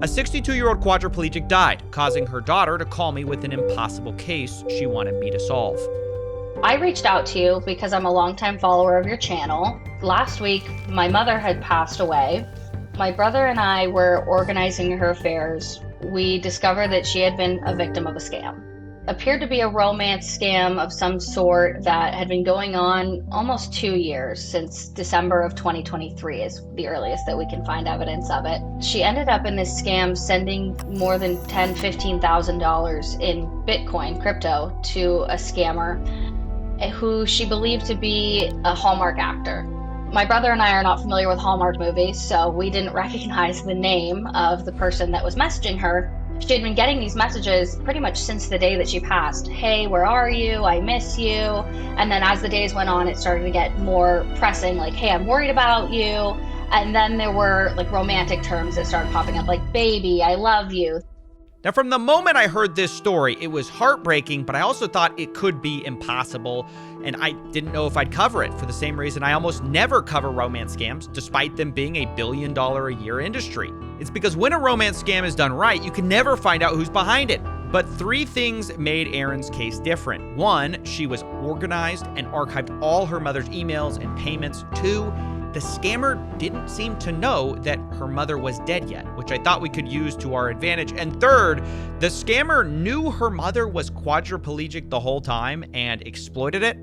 A 62-year-old quadriplegic died, causing her daughter to call me with an impossible case she wanted me to solve. I reached out to you because I'm a longtime follower of your channel. Last week, my mother had passed away. My brother and I were organizing her affairs. We discovered that she had been a victim of a scam. Appeared to be a romance scam of some sort that had been going on almost 2 years, since December of 2023 is the earliest that we can find evidence of it. She ended up in this scam sending more than $10,000, $15,000 in Bitcoin, crypto, to a scammer who she believed to be a Hallmark actor. My brother and I are not familiar with Hallmark movies, so we didn't recognize the name of the person that was messaging her. She had been getting these messages pretty much since the day that she passed. Hey, where are you? I miss you. And then as the days went on, it started to get more pressing, like, hey, I'm worried about you. And then there were like romantic terms that started popping up, like, baby, I love you. Now, from the moment I heard this story, it was heartbreaking, but I also thought it could be impossible, and I didn't know if I'd cover it for the same reason I almost never cover romance scams, despite them being a $1 billion a year industry. It's because when a romance scam is done right, you can never find out who's behind it. But 3 things made Erin's case different. 1, she was organized and archived all her mother's emails and payments. 2, the scammer didn't seem to know that her mother was dead yet, which I thought we could use to our advantage. And 3rd, the scammer knew her mother was quadriplegic the whole time and exploited it.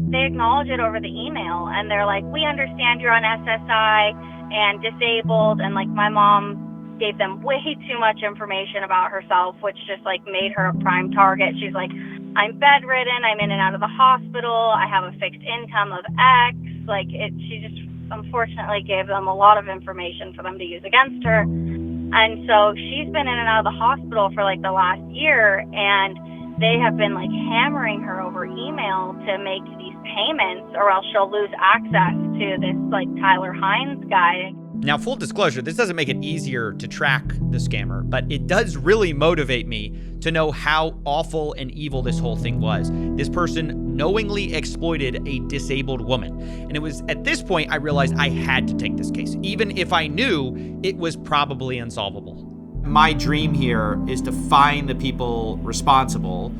They acknowledge it over the email, and they're like, we understand you're on SSI and disabled, and like my mom gave them way too much information about herself, which just like made her a prime target. She's like, I'm bedridden, I'm in and out of the hospital, I have a fixed income of X. Like she just unfortunately gave them a lot of information for them to use against her. And so she's been in and out of the hospital for like the last year, and they have been like hammering her over email to make these payments, or else she'll lose access to this like Tyler Hines guy. Now, full disclosure, this doesn't make it easier to track the scammer, but it does really motivate me to know how awful and evil this whole thing was. This person knowingly exploited a disabled woman. And it was at this point I realized I had to take this case, even if I knew it was probably unsolvable. My dream here is to find the people responsible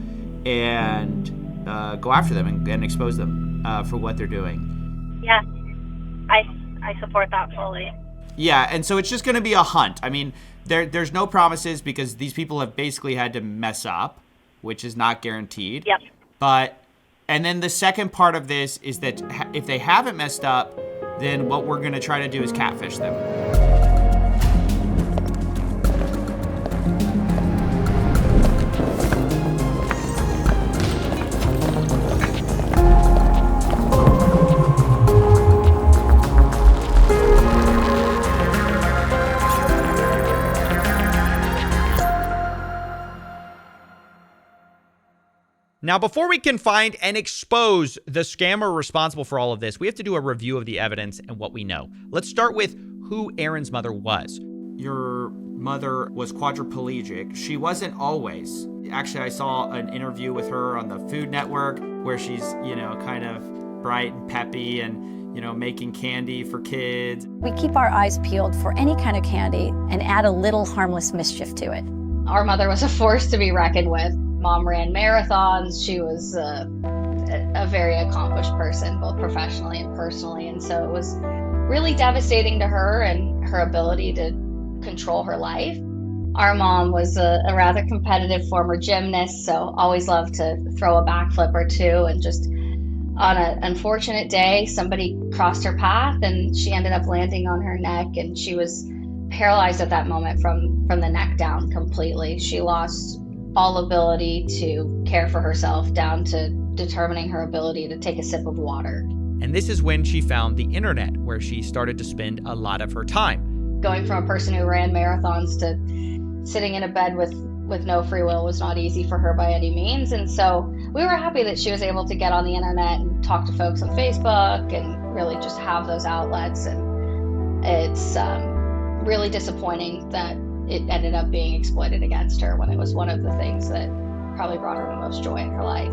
and go after them and expose them for what they're doing. Yeah, I support that fully. Yeah, and so it's just going to be a hunt. I mean, there's no promises because these people have basically had to mess up, which is not guaranteed. Yep. And then the second part of this is that if they haven't messed up, then what we're going to try to do is catfish them. Now, before we can find and expose the scammer responsible for all of this, we have to do a review of the evidence and what we know. Let's start with who Erin's mother was. Your mother was quadriplegic. She wasn't always. Actually, I saw an interview with her on the Food Network where she's, kind of bright and peppy and, making candy for kids. We keep our eyes peeled for any kind of candy and add a little harmless mischief to it. Our mother was a force to be reckoned with. Mom ran marathons. She was a very accomplished person, both professionally and personally. And so it was really devastating to her and her ability to control her life. Our mom was a rather competitive former gymnast, so always loved to throw a backflip or two. And just on an unfortunate day, somebody crossed her path and she ended up landing on her neck, and she was paralyzed at that moment from the neck down completely. She lost all ability to care for herself, down to determining her ability to take a sip of water. And this is when she found the internet, where she started to spend a lot of her time. Going from a person who ran marathons to sitting in a bed with no free will was not easy for her by any means. And so we were happy that she was able to get on the internet and talk to folks on Facebook and really just have those outlets. And it's really disappointing that it ended up being exploited against her when it was one of the things that probably brought her the most joy in her life,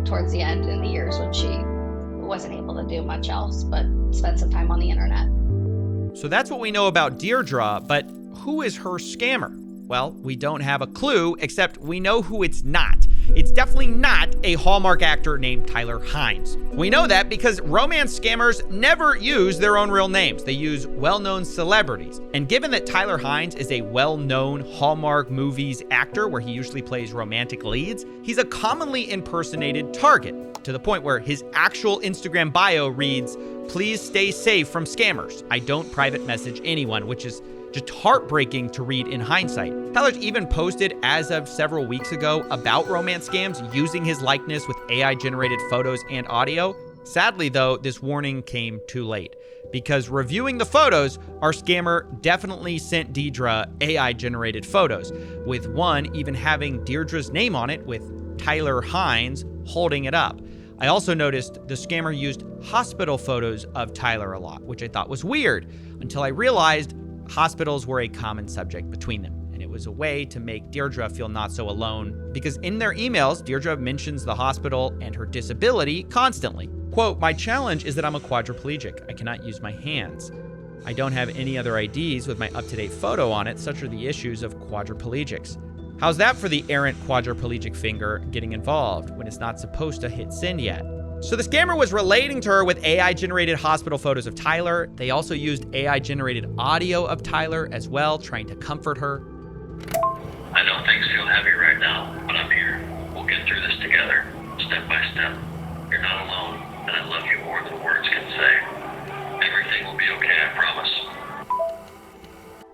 towards the end in the years when she wasn't able to do much else but spend some time on the internet. So that's what we know about Deirdre, but who is her scammer? Well, we don't have a clue, except we know who it's not. It's definitely not a Hallmark actor named Tyler Hynes. We know that because romance scammers never use their own real names. They use well-known celebrities. And given that Tyler Hynes is a well-known Hallmark movies actor where he usually plays romantic leads, he's a commonly impersonated target, to the point where his actual Instagram bio reads, "Please stay safe from scammers. I don't private message anyone," which is just heartbreaking to read in hindsight. Tyler's even posted as of several weeks ago about romance scams using his likeness with AI-generated photos and audio. Sadly, though, this warning came too late, because reviewing the photos, our scammer definitely sent Deirdre AI-generated photos, with one even having Deirdre's name on it with Tyler Hynes holding it up. I also noticed the scammer used hospital photos of Tyler a lot, which I thought was weird, until I realized hospitals were a common subject between them, and it was a way to make Deirdre feel not so alone, because in their emails, Deirdre mentions the hospital and her disability constantly. Quote, "My challenge is that I'm a quadriplegic. I cannot use my hands. I don't have any other IDs with my up-to-date photo on it. Such are the issues of quadriplegics." How's that for the errant quadriplegic finger getting involved when it's not supposed to hit send yet? So the scammer was relating to her with AI-generated hospital photos of Tyler. They also used AI-generated audio of Tyler as well, trying to comfort her. "I know things feel heavy right now, but I'm here. We'll get through this together, step by step. You're not alone, and I love you more than words can say. Everything will be okay, I promise."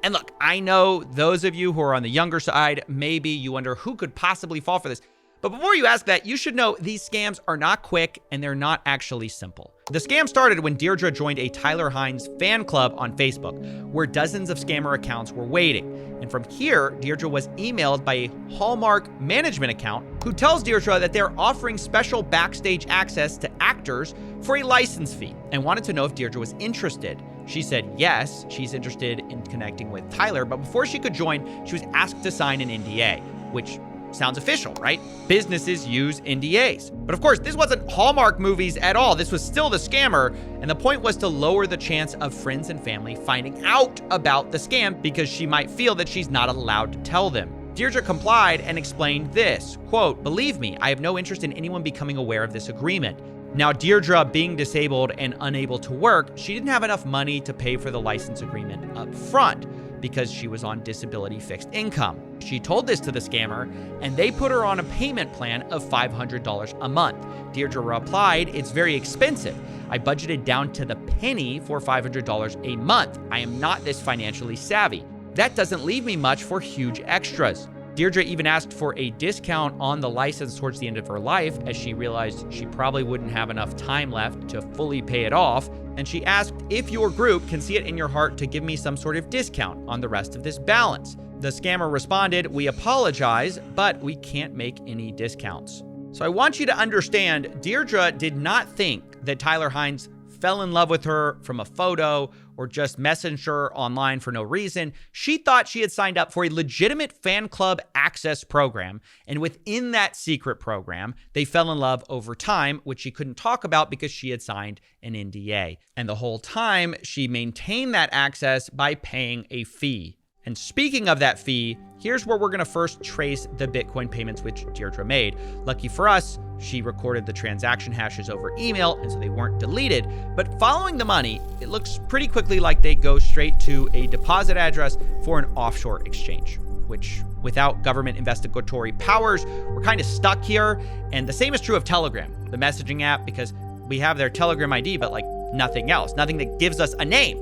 And look, I know those of you who are on the younger side, maybe you wonder who could possibly fall for this. But before you ask that, you should know these scams are not quick and they're not actually simple. The scam started when Deirdre joined a Tyler Hynes fan club on Facebook, where dozens of scammer accounts were waiting. And from here, Deirdre was emailed by a Hallmark management account who tells Deirdre that they're offering special backstage access to actors for a license fee, and wanted to know if Deirdre was interested. She said yes, she's interested in connecting with Tyler, but before she could join, she was asked to sign an NDA, which sounds official, right? Businesses use NDAs. But of course, this wasn't Hallmark movies at all. This was still the scammer. And the point was to lower the chance of friends and family finding out about the scam, because she might feel that she's not allowed to tell them. Deirdre complied and explained this, quote, "Believe me, I have no interest in anyone becoming aware of this agreement." Now, Deirdre being disabled and unable to work, she didn't have enough money to pay for the license agreement up front, because she was on disability fixed income. She told this to the scammer, and they put her on a payment plan of $500 a month. Deirdre replied, "It's very expensive. I budgeted down to the penny for $500 a month. I am not this financially savvy. That doesn't leave me much for huge extras." Deirdre even asked for a discount on the license towards the end of her life, as she realized she probably wouldn't have enough time left to fully pay it off. And she asked if your group can see it in your heart to give me some sort of discount on the rest of this balance. The scammer responded, "We apologize, but we can't make any discounts." So I want you to understand, Deirdre did not think that Tyler Hynes fell in love with her from a photo or just messaged her online for no reason. She thought she had signed up for a legitimate fan club access program, and within that secret program, they fell in love over time, which she couldn't talk about because she had signed an NDA. And the whole time, she maintained that access by paying a fee. And speaking of that fee, here's where we're going to first trace the Bitcoin payments which Deirdre made. Lucky for us, she recorded the transaction hashes over email, and so they weren't deleted. But following the money, it looks pretty quickly like they go straight to a deposit address for an offshore exchange, which without government investigatory powers, we're kind of stuck here. And the same is true of Telegram, the messaging app, because we have their Telegram ID, but like nothing else, nothing that gives us a name.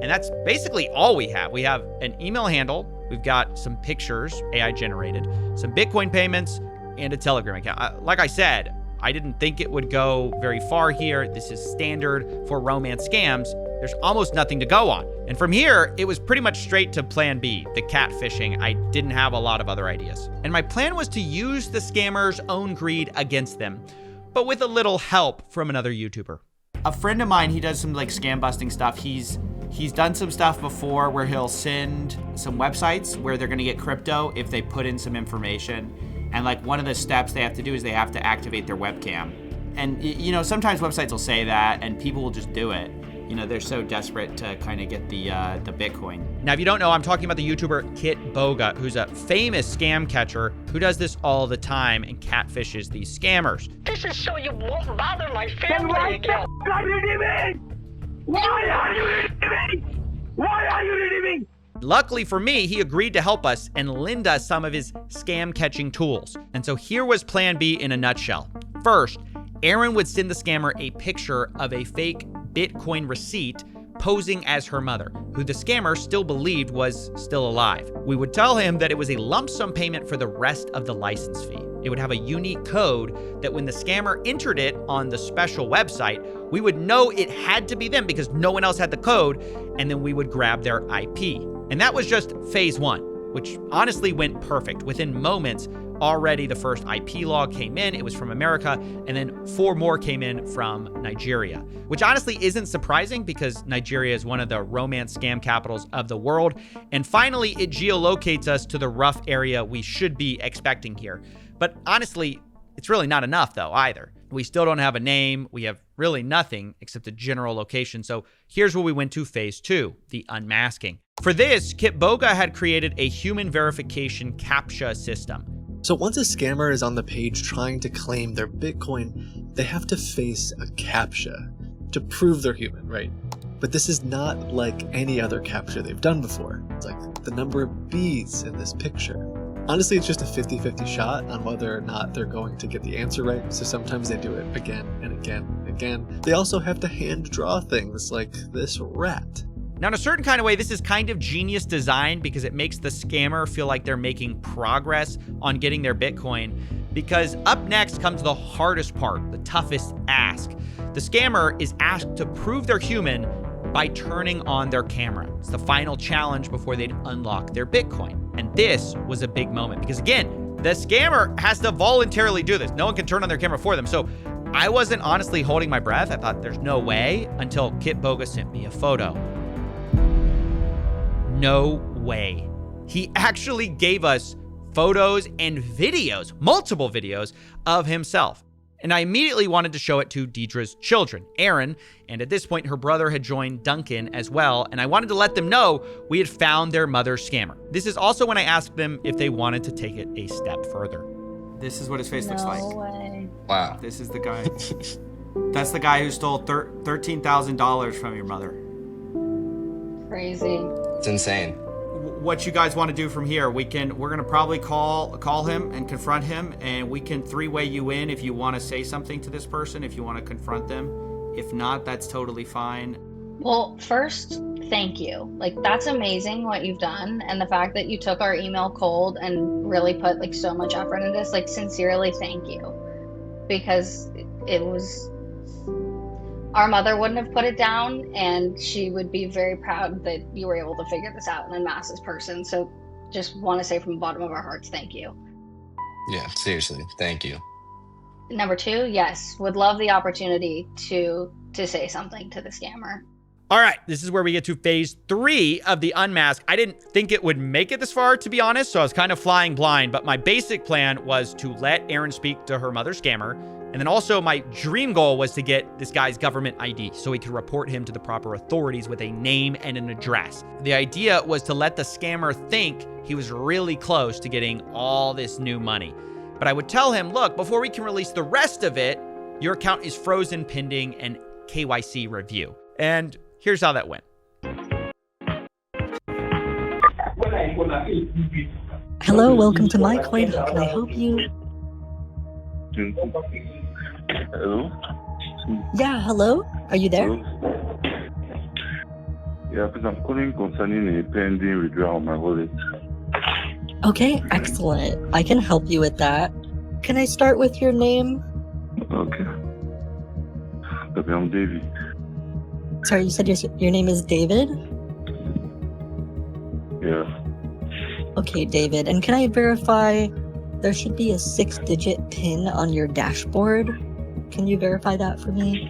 And that's basically all we have. We have an email handle, we've got some pictures, AI generated, some Bitcoin payments, and a Telegram account. Like I said, I didn't think it would go very far here. This is standard for romance scams. There's almost nothing to go on. And from here, it was pretty much straight to plan B, the catfishing. I didn't have a lot of other ideas. And my plan was to use the scammer's own greed against them, but with a little help from another YouTuber. A friend of mine, he does some like scam busting stuff. He's done some stuff before where he'll send some websites where they're gonna get crypto if they put in some information. And like one of the steps they have to do is they have to activate their webcam. And you know, sometimes websites will say that and people will just do it. they're so desperate to kind of get the Bitcoin. Now, if you don't know, I'm talking about the YouTuber Kit Boga, who's a famous scam catcher who does this all the time and catfishes these scammers. This is so you won't bother my family again. Why are you leaving? Why are you leaving? Luckily for me, he agreed to help us and lend us some of his scam catching tools. And so here was plan B in a nutshell. First, Aaron would send the scammer a picture of a fake Bitcoin receipt posing as her mother, who the scammer still believed was still alive. We would tell him that it was a lump sum payment for the rest of the license fee. It would have a unique code that when the scammer entered it on the special website, we would know it had to be them because no one else had the code, and then we would grab their IP. And that was just phase one, which honestly went perfect. Within moments, already the first IP log came in. It was from America, and then 4 more came in from Nigeria, which honestly isn't surprising because Nigeria is one of the romance scam capitals of the world. And finally, it geolocates us to the rough area we should be expecting here. But honestly, it's really not enough though either. We still don't have a name. We have really nothing except a general location. So here's where we went to phase 2, the unmasking. For this, Kit Boga had created a human verification CAPTCHA system. So once a scammer is on the page trying to claim their Bitcoin, they have to face a CAPTCHA to prove they're human, right? But this is not like any other CAPTCHA they've done before. It's like the number of bees in this picture. Honestly, it's just a 50-50 shot on whether or not they're going to get the answer right, so sometimes they do it again and again and again. They also have to hand draw things like this rat. Now, in a certain kind of way, this is kind of genius design because it makes the scammer feel like they're making progress on getting their Bitcoin. Because up next comes the hardest part, the toughest ask. The scammer is asked to prove they're human by turning on their camera. It's the final challenge before they'd unlock their Bitcoin. And this was a big moment because, again, the scammer has to voluntarily do this. No one can turn on their camera for them. So I wasn't honestly holding my breath. I thought there's no way until Kit Boga sent me a photo. No way. He actually gave us photos and videos, multiple videos of himself. And I immediately wanted to show it to Deidre's children, Aaron, and at this point her brother had joined Duncan as well, and I wanted to let them know we had found their mother's scammer. This is also when I asked them if they wanted to take it a step further. This is what his face looks like. No way. Wow. This is the guy. That's the guy who stole $13,000 from your mother. Crazy. It's insane. What you guys want to do from here? We're gonna probably call him and confront him, and we can 3-way you in if you want to say something to this person, if you want to confront them. If not, that's totally fine. Well, first, thank you. Like, that's amazing what you've done, and the fact that you took our email cold and really put like so much effort into this, like, sincerely thank you. Because it was, our mother wouldn't have put it down, and she would be very proud that you were able to figure this out and unmask this person. So just want to say from the bottom of our hearts, thank you. Yeah, seriously, thank you. Number 2, yes, would love the opportunity to say something to the scammer. All right, this is where we get to phase 3 of the unmask. I didn't think it would make it this far, to be honest, so I was kind of flying blind, but my basic plan was to let Aaron speak to her mother scammer, and then also my dream goal was to get this guy's government ID so he could report him to the proper authorities with a name and an address. The idea was to let the scammer think he was really close to getting all this new money. But I would tell him, look, before we can release the rest of it, your account is frozen pending an KYC review. And here's how that went. Hello, welcome to my coin. How can I help you? Hello? Yeah, hello? Are you there? Hello? Yeah, because I'm calling concerning a pending withdrawal on my wallet. Okay, excellent. I can help you with that. Can I start with your name? Okay. Okay, I'm David. Sorry, you said your name is David? Yeah. Okay, David. And can I verify there should be a 6-digit PIN on your dashboard? Can you verify that for me?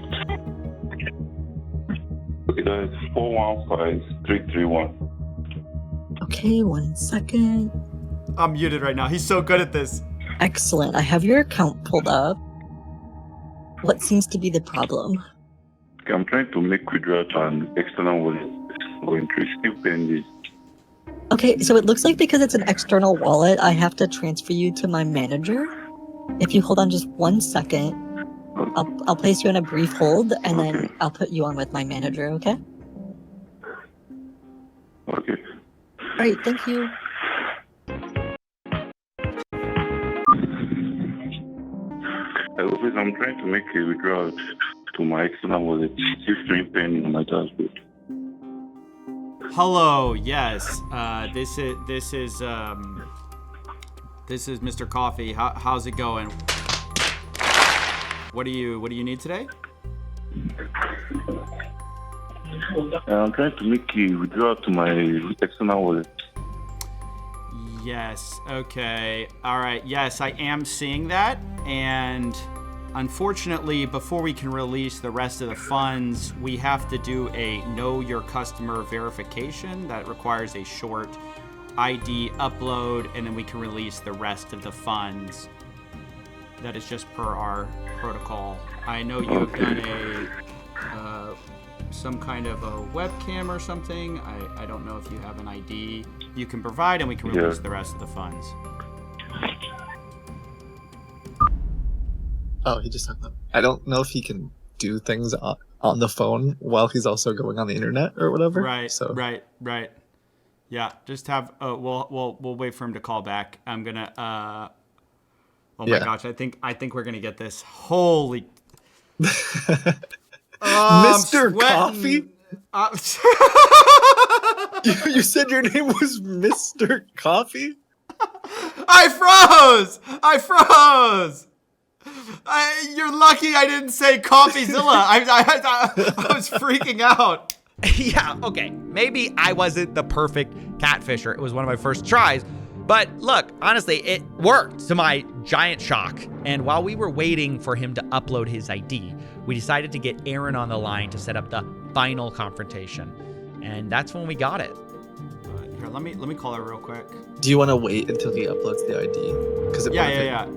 Okay, that is 415331. Okay, 1 second. I'm muted right now. He's so good at this. Excellent. I have your account pulled up. What seems to be the problem? Okay, I'm trying to make withdrawal to an external wallet. Going through still pending. Okay, so it looks like because it's an external wallet, I have to transfer you to my manager. If you hold on just 1 second, I'll place you in a brief hold, and then I'll put you on with my manager, okay? Okay. All right, thank you. I'm trying to make a withdrawal to my external wallet. Still showing pending on my dashboard. Hello. Yes. This is Mr. Coffee. How's it going? What do you need today? I'm trying to make a withdrawal to my external wallet. Yes. Okay. All right. Yes, I am seeing that, and unfortunately, before we can release the rest of the funds, we have to do a know your customer verification that requires a short ID upload, and then we can release the rest of the funds. That is just per our protocol. I know you have done some kind of a webcam or something. I don't know if you have an ID you can provide, and we can release the rest of the funds. Oh, he just hung up. I don't know if he can do things on the phone while he's also going on the internet or whatever. Right. So. Right. Yeah. Just have. We'll wait for him to call back. I'm gonna. Oh my gosh! I think we're gonna get this. Holy. Mr. Coffee. You said your name was Mr. Coffee? I froze. You're lucky I didn't say Coffeezilla. I was freaking out. Yeah, okay. Maybe I wasn't the perfect catfisher. It was one of my first tries. But look, honestly, it worked to my giant shock. And while we were waiting for him to upload his ID, we decided to get Aaron on the line to set up the final confrontation. And that's when we got it. Here, let me call her real quick. Do you want to wait until he uploads the ID? Because Yeah.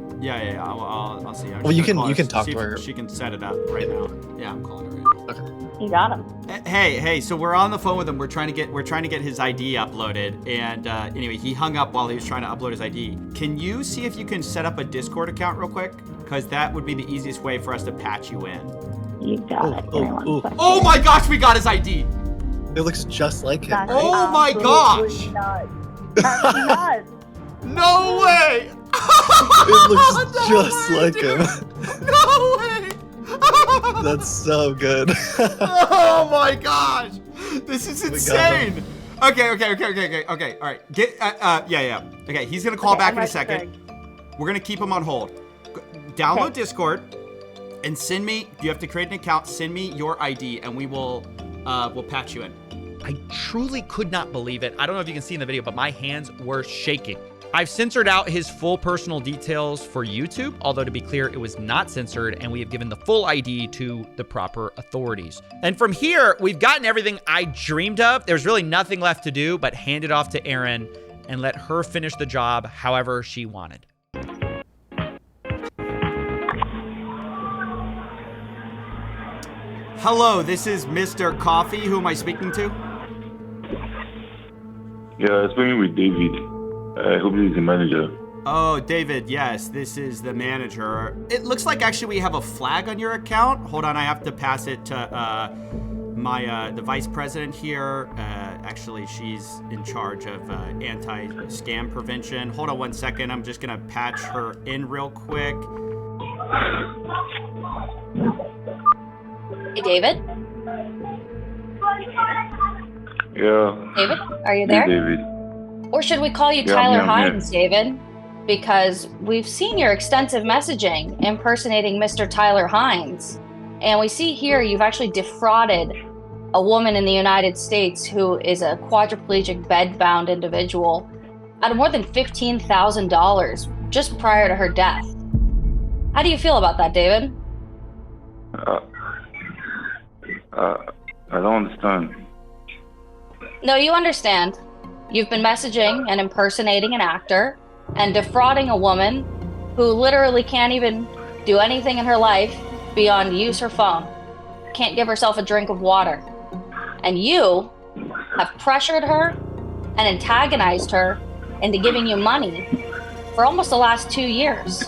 I'll see her. Well, you can talk to her. She can set it up right now. Yeah, I'm calling her right now. Okay. You got him. Hey, so we're on the phone with him. We're trying to get his ID uploaded, and anyway, he hung up while he was trying to upload his ID. Can you see if you can set up a Discord account real quick? Because that would be the easiest way for us to patch you in. You got it. Oh my gosh, we got his ID. It looks just like him. That's Right? Oh my gosh. nuts. That's nuts. No way. It looks just like him. No way. That's so good. Oh my gosh, this is insane. Okay. All right. Yeah. Okay, he's gonna call back in a second. We're gonna keep him on hold. Download Discord and send me. You have to create an account. Send me your ID, and we'll patch you in. I truly could not believe it. I don't know if you can see in the video, but my hands were shaking. I've censored out his full personal details for YouTube, although to be clear, it was not censored, and we have given the full ID to the proper authorities. And from here, we've gotten everything I dreamed of. There's really nothing left to do but hand it off to Erin and let her finish the job however she wanted. Hello, this is Mr. Coffee. Who am I speaking to? Yeah, I was speaking with David. I hope this is the manager. Oh, David, yes, this is the manager. It looks like actually we have a flag on your account. Hold on, I have to pass it to the vice president here. Actually, she's in charge of anti-scam prevention. Hold on 1 second. I'm just gonna patch her in real quick. Hey, David? Yeah. David, are you there? Hey, David. Or should we call you Yeah, Tyler I'm here. Hines, David? Because we've seen your extensive messaging impersonating Mr. Tyler Hines. And we see here you've actually defrauded a woman in the United States who is a quadriplegic bed-bound individual out of more than $15,000 just prior to her death. How do you feel about that, David? I don't understand. No, you understand. You've been messaging and impersonating an actor and defrauding a woman who literally can't even do anything in her life beyond use her phone. can't give herself a drink of water. And you have pressured her and antagonized her into giving you money for almost the last 2 years.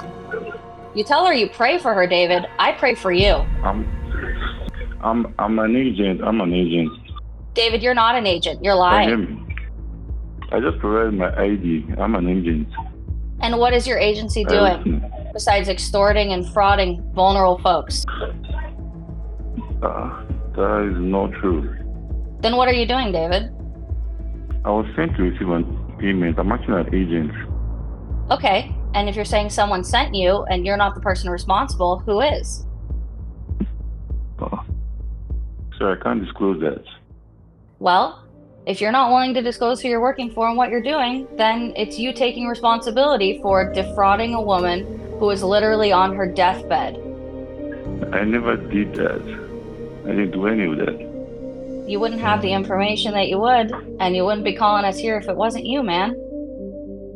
You tell her you pray for her, David. I pray for you. I'm an agent. I'm an agent. David, you're not an agent. You're I lying. am. I just provided my ID. I'm an agent. And what is your agency doing besides extorting and frauding vulnerable folks? That is not true. Then what are you doing, David? I was sent to receive a payment. I'm actually an agent. Okay, and if you're saying someone sent you and you're not the person responsible, who is? So I can't disclose that. Well, if you're not willing to disclose who you're working for and what you're doing, then it's you taking responsibility for defrauding a woman who is literally on her deathbed. I never did that. I didn't do any of that. You wouldn't have the information that you would, and you wouldn't be calling us here if it wasn't you, man.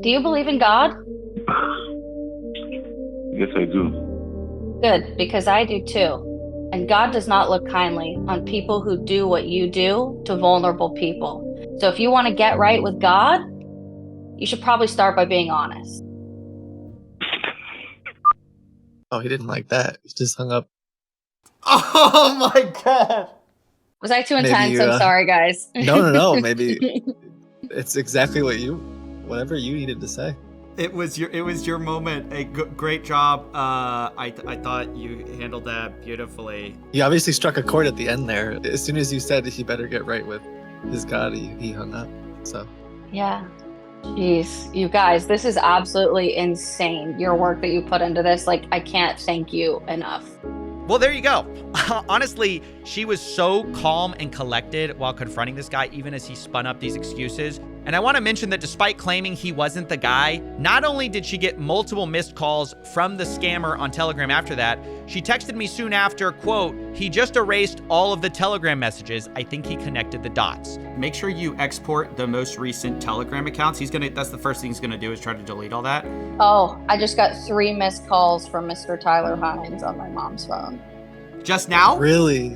Do you believe in God? Yes, I do. Good, because I do too. And God does not look kindly on people who do what you do to vulnerable people. So if you want to get right with God, you should probably start by being honest. Oh, he didn't like that. He just hung up. Oh my god. Was I too Maybe intense? you, I'm sorry, guys. No. Maybe it's exactly whatever you needed to say. It was your moment. A great job. I thought you handled that beautifully. You obviously struck a chord at the end there. As soon as you said he better get right with his God, he hung up. So Yeah. Jeez, you guys, this is absolutely insane. Your work that you put into this, like, I can't thank you enough. Well, there you go. Honestly, she was so calm and collected while confronting this guy, even as he spun up these excuses. And I want to mention that despite claiming he wasn't the guy, not only did she get multiple missed calls from the scammer on Telegram after that, she texted me soon after, quote, "He just erased all of the Telegram messages. I think he connected the dots." Make sure you export the most recent Telegram accounts. That's the first thing he's gonna do is try to delete all that. Oh, I just got 3 missed calls from Mr. Tyler Hines on my mom's phone. Just now? Really?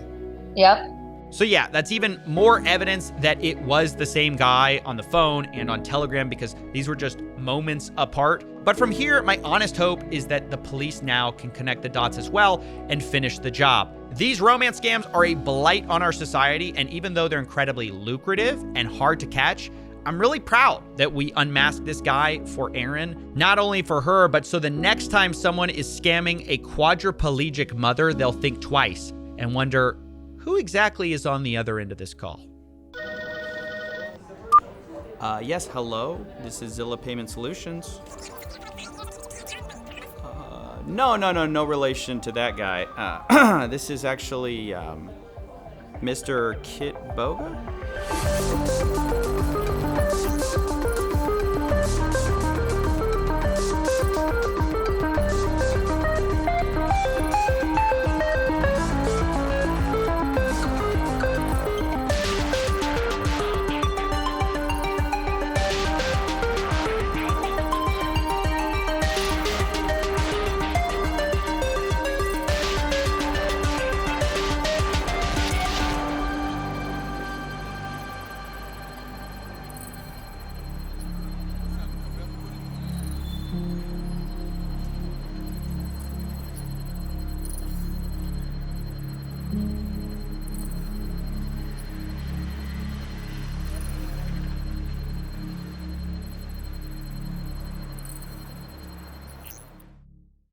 Yep. So yeah, that's even more evidence that it was the same guy on the phone and on Telegram, because these were just moments apart. But from here, my honest hope is that the police now can connect the dots as well and finish the job. These romance scams are a blight on our society, and even though they're incredibly lucrative and hard to catch, I'm really proud that we unmasked this guy for Erin, not only for her, but so the next time someone is scamming a quadriplegic mother, they'll think twice and wonder, who exactly is on the other end of this call? Yes, hello. This is Zilla Payment Solutions. No relation to that guy. This is actually Mr. Kit Boga.